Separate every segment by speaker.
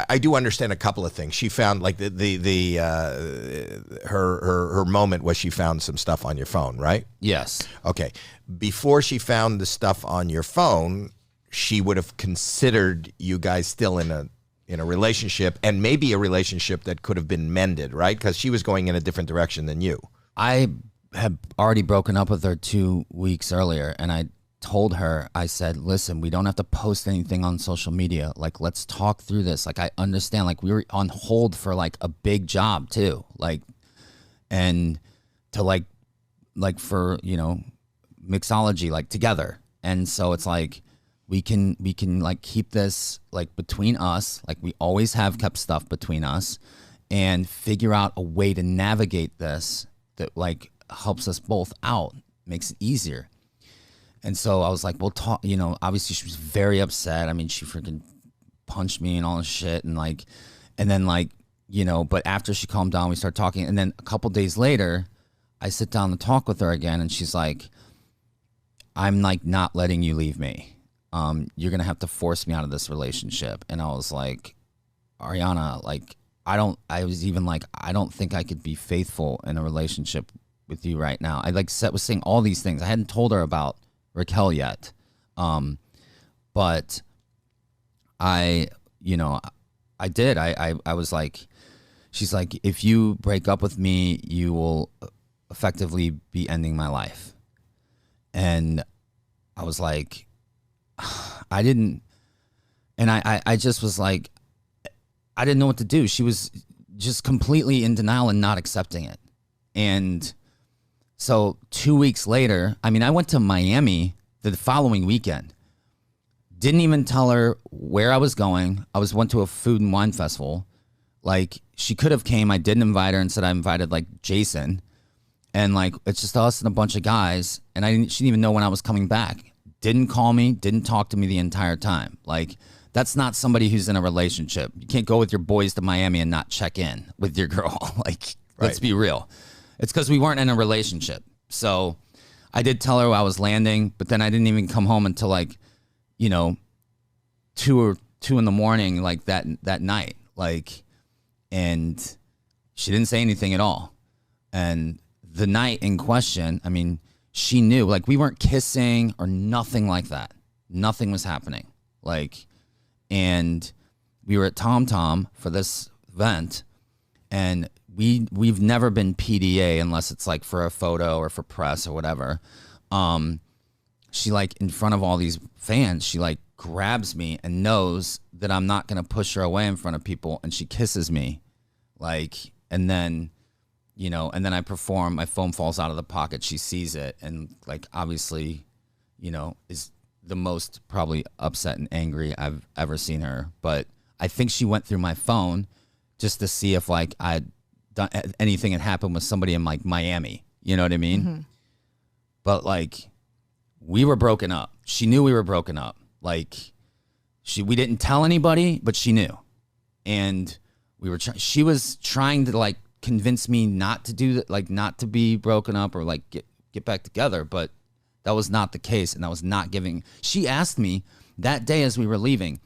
Speaker 1: I do understand a couple of things. She found like her moment was she found some stuff on your phone, right?
Speaker 2: Yes.
Speaker 1: Okay. Before she found the stuff on your phone, she would have considered you guys still in a relationship, and maybe a relationship that could have been mended, right? Because she was going in a different direction than you.
Speaker 2: I had already broken up with her 2 weeks earlier, and I told her, I said, listen, we don't have to post anything on social media. Like, let's talk through this. Like, I understand, like, we were on hold for like a big job too. Like, and to like for, you know, mixology, like together. And so it's like, we can like keep this like between us. Like we always have kept stuff between us, and figure out a way to navigate this that like helps us both out, makes it easier. And so I was like, we'll talk, you know, obviously she was very upset. I mean, she freaking punched me and all this shit. And like, and then like, you know, but after she calmed down, we started talking. And then a couple days later, I sit down to talk with her again. And she's like, I'm like not letting you leave me. You're going to have to force me out of this relationship. And I was like, Ariana, like, I was even like, I don't think I could be faithful in a relationship with you right now. I like was saying all these things. I hadn't told her about Raquel yet. But I, you know, I did. I was like, she's like, if you break up with me, you will effectively be ending my life. And I was like, I didn't, and I just was like, I didn't know what to do. She was just completely in denial and not accepting it. And so 2 weeks later, I mean, I went to Miami the following weekend. Didn't even tell her where I was going. Went to a food and wine festival. Like, she could have came. I didn't invite her and said I invited like Jason. And like, it's just us and a bunch of guys. And she didn't even know when I was coming back. Didn't call me, didn't talk to me the entire time. Like, that's not somebody who's in a relationship. You can't go with your boys to Miami and not check in with your girl. Like, let's be real. It's because we weren't in a relationship. So I did tell her I was landing, but then I didn't even come home until like, you know, 2 in the morning, like that night. Like, and she didn't say anything at all. And the night in question, I mean, she knew, like, we weren't kissing or nothing like that. Nothing was happening. Like, and we were at Tom Tom for this event, and we've never been PDA unless it's like for a photo or for press or whatever. She like in front of all these fans, she like grabs me and knows that I'm not going to push her away in front of people. And she kisses me like, and then, you know, and then I perform, my phone falls out of the pocket. She sees it. And like, obviously, you know, is the most probably upset and angry I've ever seen her. But I think she went through my phone just to see if like I'd done anything had happened with somebody in like Miami. You know what I mean? Mm-hmm. But like, we were broken up. She knew we were broken up. Like, we didn't tell anybody, but she knew. And we were she was trying to like convince me not to do that, like not to be broken up or like get back together, but that was not the case. And that was not giving. She asked me that day as we were leaving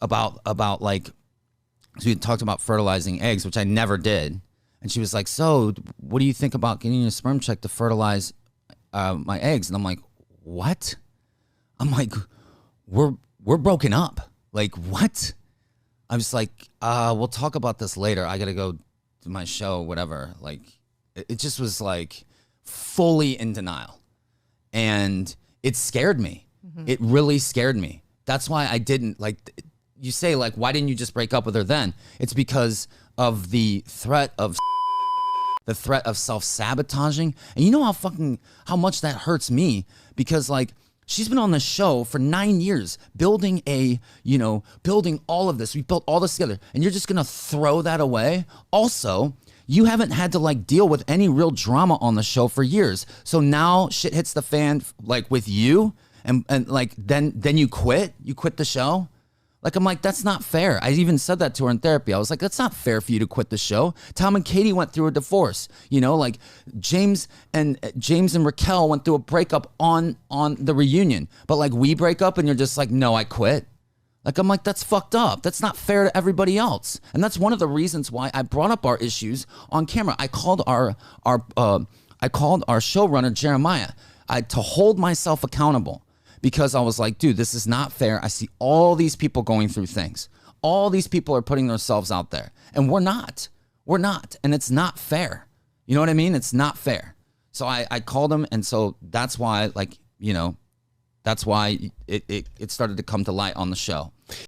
Speaker 2: about like, so we had talked about fertilizing eggs, which I never did. And she was like, so what do you think about getting a sperm check to fertilize my eggs? And I'm like, what? I'm like, we're broken up. Like, what? I was like, we'll talk about this later. I got to go to my show, whatever. Like, it just was like fully in denial. And it scared me. Mm-hmm. It really scared me. That's why I didn't, like, you say, like, why didn't you just break up with her then? It's because of the threat of self-sabotaging. And you know how much that hurts me, because like, she's been on the show for 9 years, building all of this. We built all this together, and you're just gonna throw that away. Also, you haven't had to like deal with any real drama on the show for years. So now shit hits the fan like with you, and like then you quit the show. Like, I'm like, that's not fair. I even said that to her in therapy. I was like, that's not fair for you to quit the show. Tom and Katie went through a divorce. You know, like James and Raquel went through a breakup on the reunion. But like, we break up and you're just like, no, I quit. Like, I'm like, that's fucked up. That's not fair to everybody else. And that's one of the reasons why I brought up our issues on camera. I called our showrunner, Jeremiah, to hold myself accountable, because I was like, dude, this is not fair. I see all these people going through things. All these people are putting themselves out there, and we're not. We're not. And it's not fair. You know what I mean? It's not fair. So I called him. And so that's why, like, you know, that's why it started to come to light on the show.